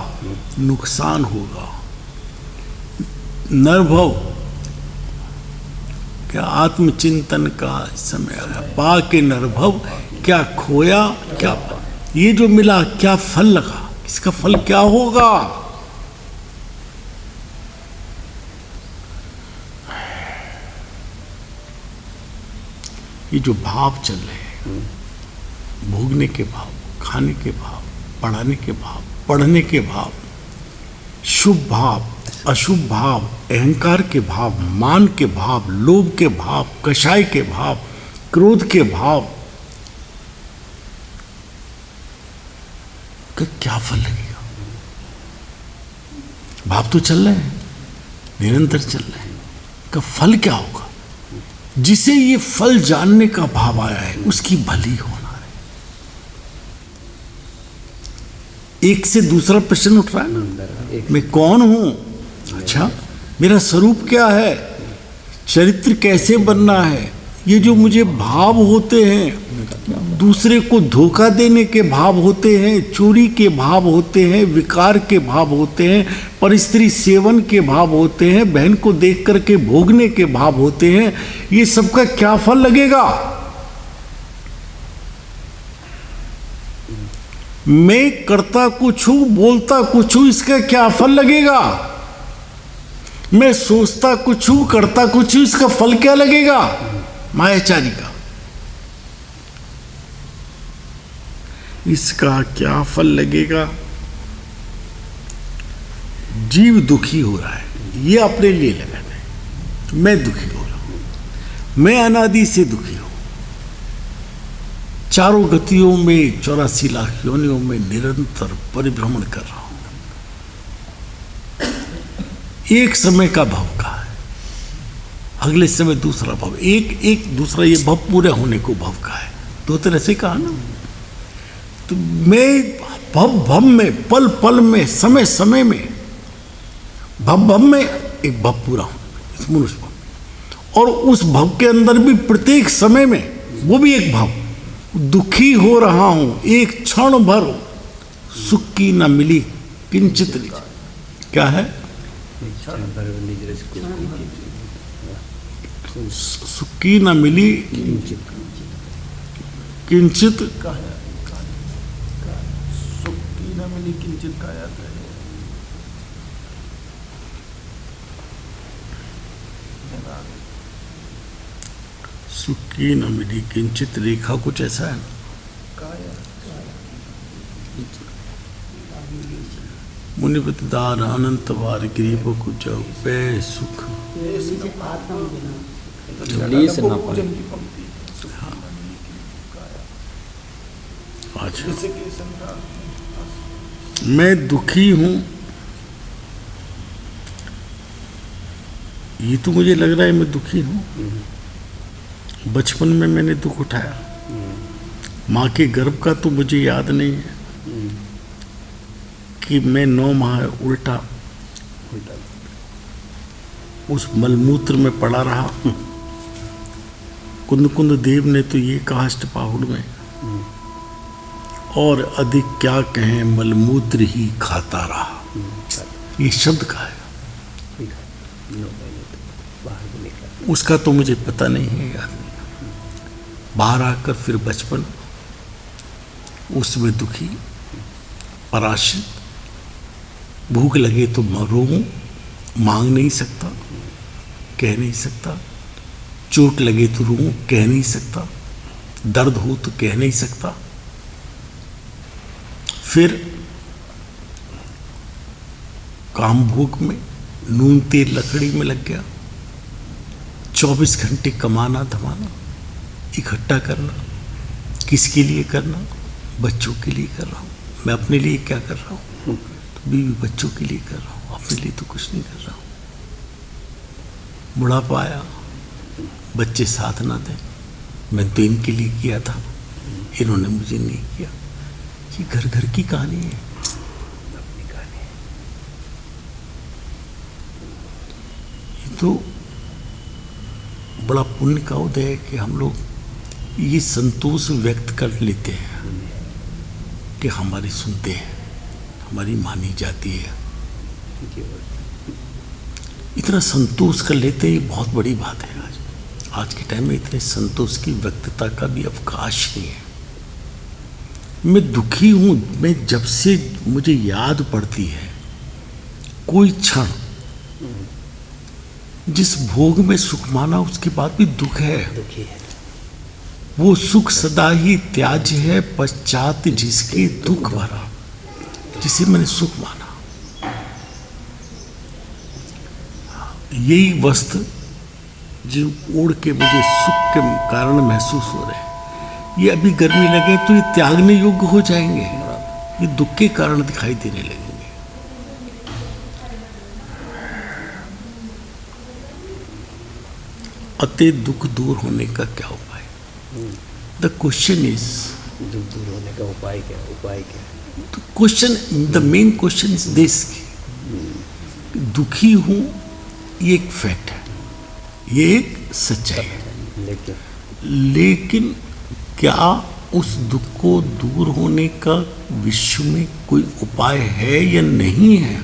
नुकसान होगा। नरभव क्या आत्मचिंतन का समय आया, पा के नरभव क्या खोया क्या पा, ये जो मिला क्या फल लगा, इसका फल क्या होगा? ये जो भाव चल रहे हैं, भोगने के भाव, खाने के भाव, पढ़ाने के भाव, पढ़ने के भाव, शुभ भाव, अशुभ भाव, अहंकार के भाव, मान के भाव, लोभ के भाव, कषाय के भाव, क्रोध के भाव का क्या फल लगेगा? भाव तो चल रहे हैं, निरंतर चल रहे हैं, का फल क्या होगा? जिसे ये फल जानने का भाव आया है उसकी भली होना है। एक से दूसरा प्रश्न उठ रहा है ना, मैं कौन हूं? अच्छा, मेरा स्वरूप क्या है? चरित्र कैसे बनना है? ये जो मुझे भाव होते हैं, दूसरे को धोखा देने के भाव होते हैं, चोरी के भाव होते हैं, विकार के भाव होते हैं, परस्त्री सेवन के भाव होते हैं, बहन को देख करके भोगने के भाव होते हैं, ये सबका क्या फल लगेगा? मैं करता कुछ हूं, बोलता कुछ हूं, इसका क्या फल लगेगा? मैं सोचता कुछ हूं, करता कुछ हूं, इसका फल क्या लगेगा? मायाचारी का इसका क्या फल लगेगा? जीव दुखी हो रहा है, ये अपने लिए लगाना है। मैं दुखी हो रहा हूं, मैं अनादि से दुखी हूं, चारों गतियों में 84 लाख योनियों में निरंतर परिभ्रमण कर रहा हूं। एक समय का भव का है, अगले समय दूसरा भव, एक दूसरा, ये भव पूरे होने को भव का है। दो तरह से कहा ना, तो मैं भव में, पल पल में, समय समय में, भव में एक भव पूरा हूं, इस मनुष्य भव, और उस भव के अंदर भी प्रत्येक समय में वो भी एक भव। दुखी हो रहा हूं, एक क्षण भर सुख की न मिली किंचित निज। क्या है? सुख की न मिली किंचित, सुख की न मिली किंचित काया करे। सुख की न मिली किंचित, रेखा कुछ ऐसा है ना, मुनिपति दार अनंत बार गरीब को जाओ पे सुख झोली से ना पाए। अच्छा, मैं दुखी हूं, ये तो मुझे लग रहा है मैं दुखी हूं। बचपन में मैंने दुख उठाया, माँ के गर्भ का तो मुझे याद नहीं है कि मैं 9 माह उल्टा उस मलमूत्र में पड़ा रहा। कुंद कुंद देव ने तो ये कहा अष्टपाहुड़ में, और अधिक क्या कहें मलमूत्र ही खाता रहा। ये शब्द का है, उसका तो मुझे पता नहीं है यार। बाहर आकर फिर बचपन, उसमें दुखी, पराश्रित, भूख लगे तो रोऊं, मांग नहीं सकता, कह नहीं सकता, चोट लगे तो रोऊं, कह नहीं सकता, दर्द हो तो कह नहीं सकता। फिर काम भोग में, नून तेल लकड़ी में लग गया। 24 घंटे कमाना धमाना, इकट्ठा करना, किसके लिए करना? बच्चों के लिए कर रहा हूँ। मैं अपने लिए क्या कर रहा हूँ? तो बीवी बच्चों के लिए कर रहा हूँ, अपने लिए तो कुछ नहीं कर रहा हूँ। बुढ़ापा आया, बच्चे साथ ना दें, मैं तो इनके लिए किया था, इन्होंने मुझे नहीं किया। ये घर घर की कहानी है, अपनी कहानी है। ये तो बड़ा पुण्य का उदय है कि हम लोग ये संतोष व्यक्त कर लेते हैं कि हमारी सुनते हैं, हमारी मानी जाती है। इतना संतोष कर लेते हैं, ये बहुत बड़ी बात है। आज के टाइम में इतने संतोष की व्यक्तता का भी अवकाश नहीं है। मैं दुखी हूं, मैं जब से मुझे याद पड़ती है कोई क्षण जिस भोग में सुख माना, उसके बाद भी दुख है। वो सुख सदा ही त्याज्य है, पश्चात जिसके दुख भरा, जिसे मैंने सुख माना। यही वस्त्र जो ओढ़ के मुझे सुख के कारण महसूस हो रहे हैं, ये अभी गर्मी लगे तो ये त्यागने योग्य हो जाएंगे, ये दुख के कारण दिखाई देने लगेंगे। अतः दुख दूर होने का क्या उपाय? द क्वेश्चन इज, दुख दूर होने का उपाय क्या है? Question, the main question is this, दुखी हूं ये एक फैक्ट है, ये एक सच्चाई है, लेकिन क्या उस दुख को दूर होने का विश्व में कोई उपाय है या नहीं है?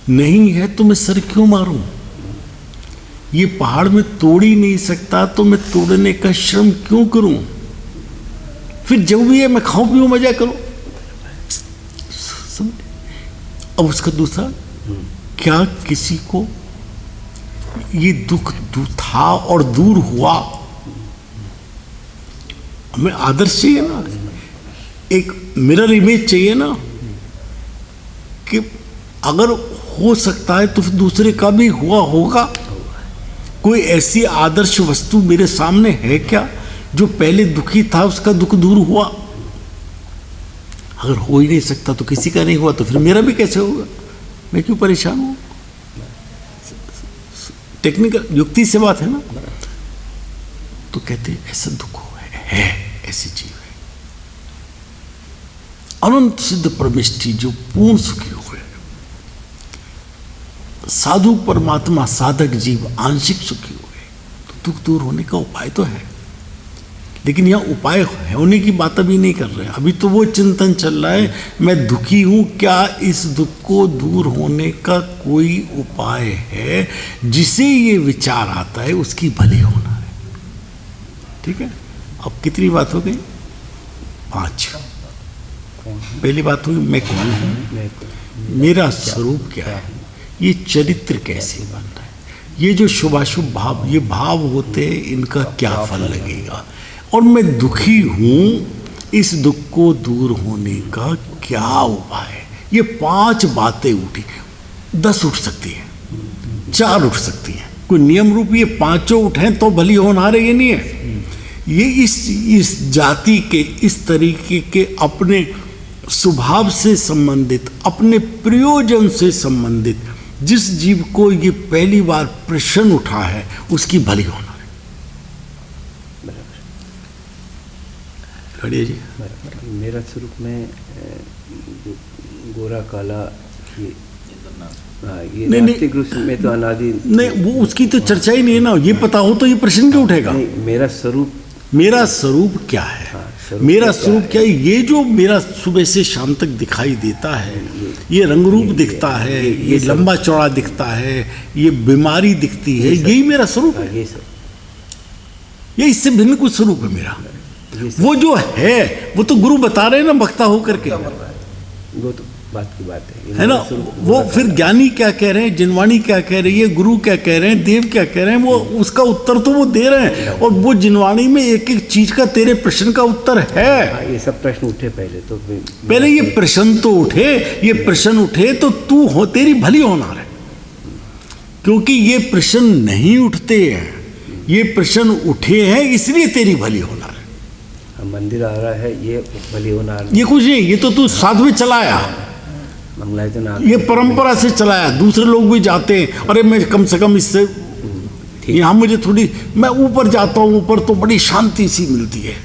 नहीं है तो मैं सर क्यों मारूं? ये पहाड़ में तोड़ ही नहीं सकता तो मैं तोड़ने का श्रम क्यों करूं? फिर जब भी है मैं खाऊं पीऊं मजा करूं। अब उसका दूसरा, क्या किसी को ये दुख था और दूर हुआ? हमें आदर्श चाहिए ना, एक मिरर इमेज चाहिए ना, कि अगर हो सकता है तो फिर दूसरे का भी हुआ होगा। कोई ऐसी आदर्श वस्तु मेरे सामने है क्या जो पहले दुखी था उसका दुख दूर हुआ? अगर हो ही नहीं सकता तो किसी का नहीं हुआ तो फिर मेरा भी कैसे होगा? मैं क्यों परेशान हूं? टेक्निकल युक्ति से बात है ना। तो कहते ऐसा दुख है, ऐसी जीव है अनंत सिद्ध परमेष्ठी जो पूर्ण सुखी हुए, साधु परमात्मा साधक जीव आंशिक सुखी हुए, तो दुख दूर होने का उपाय तो है। लेकिन यह उपाय होने की बात अभी नहीं कर रहे हैं, अभी तो वो चिंतन चल रहा है, मैं दुखी हूं, क्या इस दुख को दूर होने का कोई उपाय है? जिसे ये विचार आता है उसकी भली होना है। ठीक है, अब कितनी बात हो गई? 5। पहली बात हुई मैं कौन हूं, मेरा स्वरूप क्या है, ये चरित्र कैसे बन रहा है, ये जो शुभाशुभ भाव, ये भाव होते हैं, इनका क्या फल लगेगा, और मैं दुखी हूं, इस दुख को दूर होने का क्या उपाय है। ये 5 बातें उठी, 10 उठ सकती हैं, 4 उठ सकती हैं, कोई नियम रूप ये 5 उठें तो भली होनहार है, ये नहीं है। ये इस जाति के, इस तरीके के अपने स्वभाव से संबंधित, अपने प्रयोजन से संबंधित जिस जीव को ये पहली बार प्रश्न उठा है उसकी भली होना है। खड़िए जी। मेरा स्वरूप में गोरा काला ये नास्तिक रूप में तो अनादि नहीं, वो उसकी तो चर्चा ही नहीं है ना। ये पता हो तो ये प्रश्न क्यों उठेगा? मेरा स्वरूप क्या है? मेरा स्वरूप क्या है? ये जो मेरा सुबह से शाम तक दिखाई देता है, ये रंग रूप दिखता है, ये लंबा चौड़ा दिखता है, ये बीमारी दिखती है, यही मेरा स्वरूप है। ये इससे भिन्न कुछ स्वरूप है मेरा। वो जो है वो तो गुरु बता रहे हैं ना, वक्ता होकर के, वो तो बात की बात है ना। वो फिर ज्ञानी क्या कह रहे हैं, जिनवाणी क्या कह रही है, गुरु क्या कह रहे हैं, देव क्या कह रहे हैं, वो उसका उत्तर तो वो दे रहे हैं। और वो जिनवाणी में एक एक चीज का तेरे प्रश्न का उत्तर है। ये सब प्रश्न उठे पहले ये प्रश्न तो उठे, ये प्रश्न उठे तो तू हो, तेरी भली होना है। क्योंकि ये प्रश्न नहीं उठते हैं, ये प्रश्न उठे हैं, इसलिए तेरी भली होना है। मंदिर आ रहा है, ये भली होना, ये कुछ नहीं, ये तो तू साथ में चलाया, ये परंपरा से चलाया। दूसरे लोग भी जाते हैं, अरे मैं कम से कम इससे यहाँ मुझे थोड़ी, मैं ऊपर जाता हूँ, ऊपर तो बड़ी शांति सी मिलती है।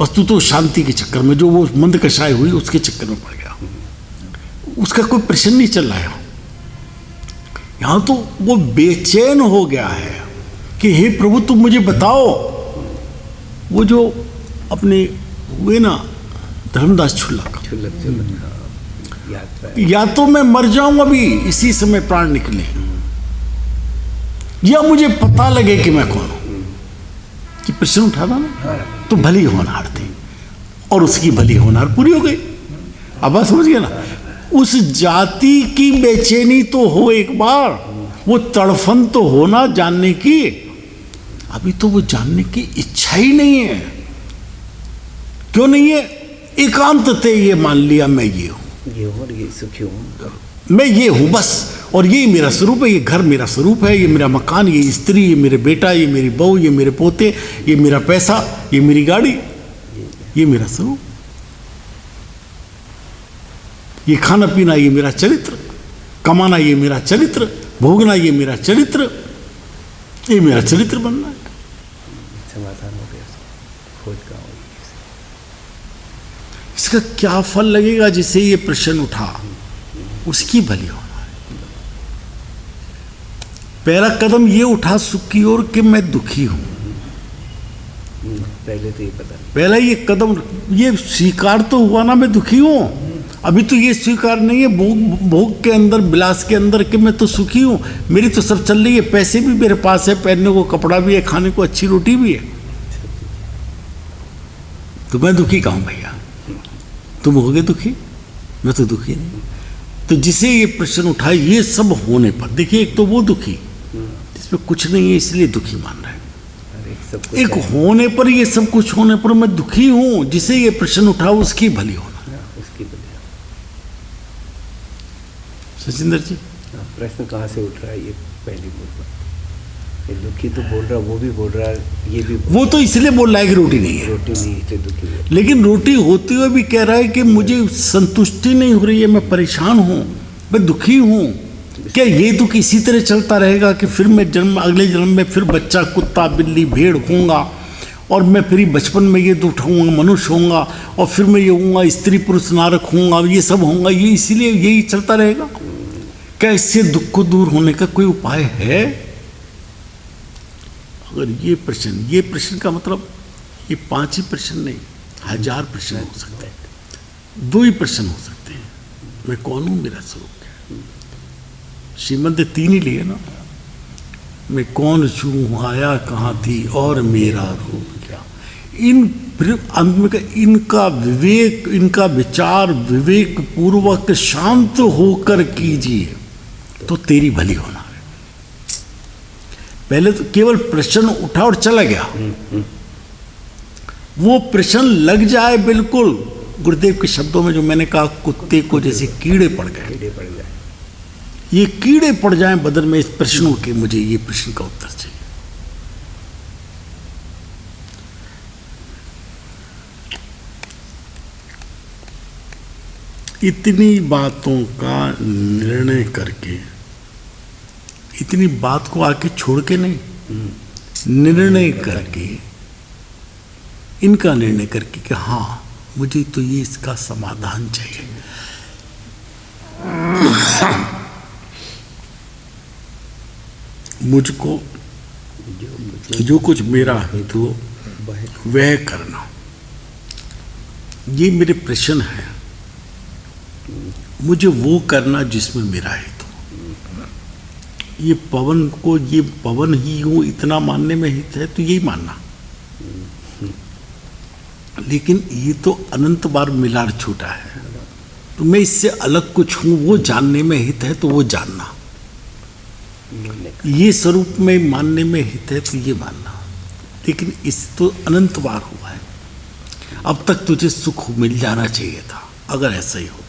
वस्तु तो शांति के चक्कर में, जो वो मंद कषाय हुई उसके चक्कर में पड़ गया, उसका कोई प्रश्न नहीं चल रहा है। यहाँ तो वो बेचैन हो गया है कि हे प्रभु तुम मुझे बताओ। वो जो अपने हुए ना धर्मदास छुल्लक, या तो मैं मर जाऊं अभी इसी समय प्राण निकले, या मुझे पता लगे कि मैं कौन हूं। कि प्रश्न उठाना ना, तो भली होनहार थी और उसकी भली होनहार पूरी हो गई। अब बात समझ गया ना। उस जाति की बेचैनी तो हो एक बार, वो तड़फन तो होना जानने की। अभी तो वो जानने की इच्छा ही नहीं है। क्यों नहीं है? एकांत ते ये मान लिया मैं ये हूं, ये सुखी हूं, मैं ये हूं बस। और ये मेरा स्वरूप है, ये घर मेरा स्वरूप है, ये मेरा मकान, ये स्त्री, ये मेरे बेटा, ये मेरी बहू, ये मेरे पोते, ये मेरा पैसा, ये मेरी गाड़ी, ये मेरा स्वरूप, ये खाना पीना, ये मेरा चरित्र, कमाना, ये मेरा चरित्र, भोगना, ये मेरा चरित्र, ये मेरा चरित्र बनना है। समाधान हो गया, खोज का हो गया। इसका क्या फल लगेगा जिसे ये प्रश्न उठा, उसकी भली होना है। पहला कदम ये उठा सुख की ओर कि मैं दुखी हूं, पहले तो ये पता नहीं, पहला ये कदम ये स्वीकार तो हुआ ना मैं दुखी हूं। अभी तो ये स्वीकार नहीं है भोग के अंदर, विलास के अंदर कि मैं तो सुखी हूं, मेरी तो सब चल रही है, पैसे भी मेरे पास है, पहनने को कपड़ा भी है, खाने को अच्छी रोटी भी है, तो मैं दुखी कहाँ भैया? तुम हो गए दुखी, मैं तो दुखी नहीं। तो जिसे ये प्रश्न उठा, ये सब होने पर देखिए, एक तो वो दुखी जिसमें कुछ नहीं है इसलिए दुखी मान रहा है, एक होने पर, ये सब कुछ होने पर मैं दुखी हूं, जिसे ये प्रश्न उठा उसकी भली होना, उसकी बलिया। सचिंदर जी प्रश्न कहाँ से उठ रहा है, ये पहली मूल बात। ये दुखी तो बोल रहा, वो भी बोल रहा, ये भी वो तो इसलिए बोल रहा है कि रोटी नहीं है, रोटी नहीं इसलिए दुखी हुआ। लेकिन रोटी होते हुए भी कह रहा है कि मुझे संतुष्टि नहीं हो रही है, मैं परेशान हूं, मैं दुखी हूं। क्या ये दुख इसी तरह चलता रहेगा कि फिर मैं अगले जन्म में फिर बच्चा, कुत्ता, बिल्ली, भेड़ होऊंगा, और मैं फिर बचपन में ये दुख होऊंगा, मनुष्य होऊंगा, और फिर मैं ये होऊंगा स्त्री पुरुष नारक होऊंगा, ये सब होऊंगा, ये इसीलिए यही चलता रहेगा? क्या इससे दुख को दूर होने का कोई उपाय है? अगर ये प्रश्न का मतलब ये 5 ही प्रश्न नहीं, 1000 प्रश्न हो सकते हैं, 2 ही प्रश्न हो सकते हैं, मैं कौन हूं, मेरा स्वरूप क्या है। श्रीमद ने 3 ही लिए ना, मैं कौन छूं, आया कहाँ थी, और मेरा रूप क्या। इन इनका विवेक, इनका विचार विवेक पूर्वक शांत होकर कीजिए तो तेरी भली होना है। पहले तो केवल प्रश्न उठा और चला गया, वो प्रश्न लग जाए बिल्कुल, गुरुदेव के शब्दों में जो मैंने कहा, कुत्ते को जैसे कीड़े पड़ गए, ये कीड़े पड़ जाएं बदन में इस प्रश्नों के, मुझे ये प्रश्न का उत्तर चाहिए। इतनी बातों का निर्णय करके, इतनी बात को आके छोड़ के नहीं, निर्णय करके, इनका निर्णय करके कि हाँ मुझे तो ये इसका समाधान चाहिए। मुझको जो कुछ मेरा है तो वह करना, ये मेरे प्रश्न है। मुझे वो करना जिसमें मेरा है तो, ये पवन को, ये पवन ही हूँ इतना मानने में हित है तो यही मानना, लेकिन ये तो अनंत बार मिलार छूटा है, तो मैं इससे अलग कुछ हूँ वो जानने में हित है तो वो जानना, ये स्वरूप में मानने में हित है तो ये मानना। लेकिन इस तो अनंत बार हुआ है, अब तक तुझे सुख मिल जाना चाहिए था, अगर ऐसा ही होता,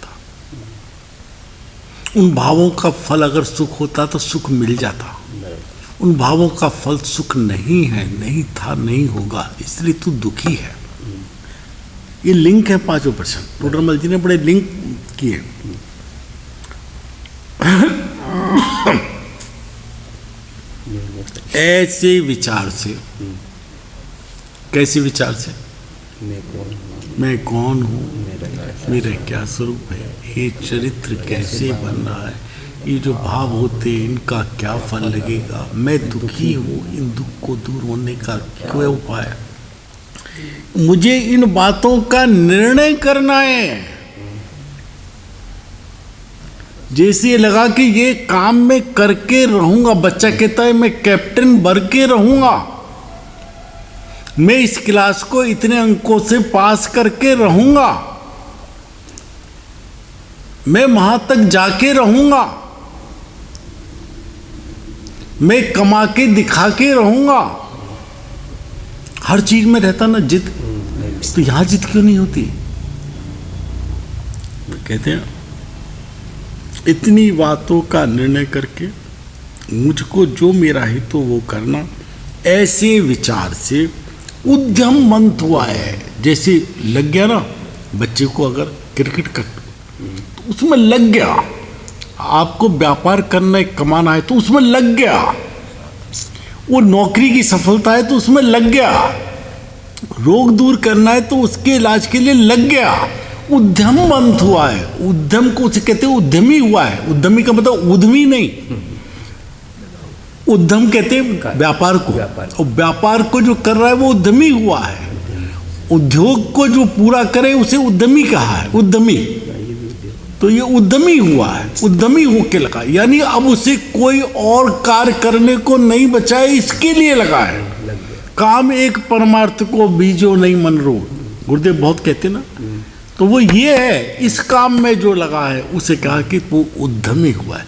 उन भावों का फल अगर सुख होता तो सुख मिल जाता, उन भावों का फल सुख नहीं है, नहीं था, नहीं होगा, इसलिए तू दुखी है। ये लिंक है 5 प्रश्न, टोडरमल जी ने बड़े लिंक किए। ऐसे विचार से, कैसे विचार से, मैं कौन हूँ, मेरा क्या स्वरूप है, ये चरित्र कैसे बनना है, ये जो भाव होते हैं इनका क्या फल लगेगा, मैं दुखी हूँ, इन दुख को दूर होने का क्या उपाय, मुझे इन बातों का निर्णय करना है। जैसे ये लगा कि ये काम मैं करके रहूंगा, बच्चा कहता है मैं कैप्टन बन के रहूंगा, मैं इस क्लास को इतने अंकों से पास करके रहूंगा, मैं वहां तक जाके रहूंगा, मैं कमा के दिखा के रहूंगा, हर चीज में रहता ना जिद, तो यहां जिद क्यों नहीं होती? कहते हैं इतनी बातों का निर्णय करके मुझको जो मेरा है तो वो करना, ऐसे विचार से उद्यम मंत हुआ है। जैसे लग गया ना बच्चे को, अगर क्रिकेट का तो उसमें लग गया, आपको व्यापार करना है, कमाना है तो उसमें लग गया, वो नौकरी की सफलता है तो उसमें लग गया, रोग दूर करना है तो उसके इलाज के लिए लग गया, उद्यम मंत हुआ है। उद्यम को उसे कहते हैं उद्यमी हुआ है। उद्यमी का मतलब उद्यमी नहीं, उद्यम कहते हैं व्यापार को, और व्यापार को जो कर रहा है वो उद्यमी हुआ है। उद्योग को जो पूरा करे उसे उद्यमी कहा है, उद्यमी। तो ये उद्यमी हुआ है, उद्यमी होके लगा, यानी अब उसे कोई और कार्य करने को नहीं बचा है, इसके लिए लगा है। काम एक परमार्थ को बीजो नहीं मन रोग, गुरुदेव बहुत कहते ना। तो वो ये है, इस काम में जो लगा है उसे कहा कि वो उद्यमी हुआ है।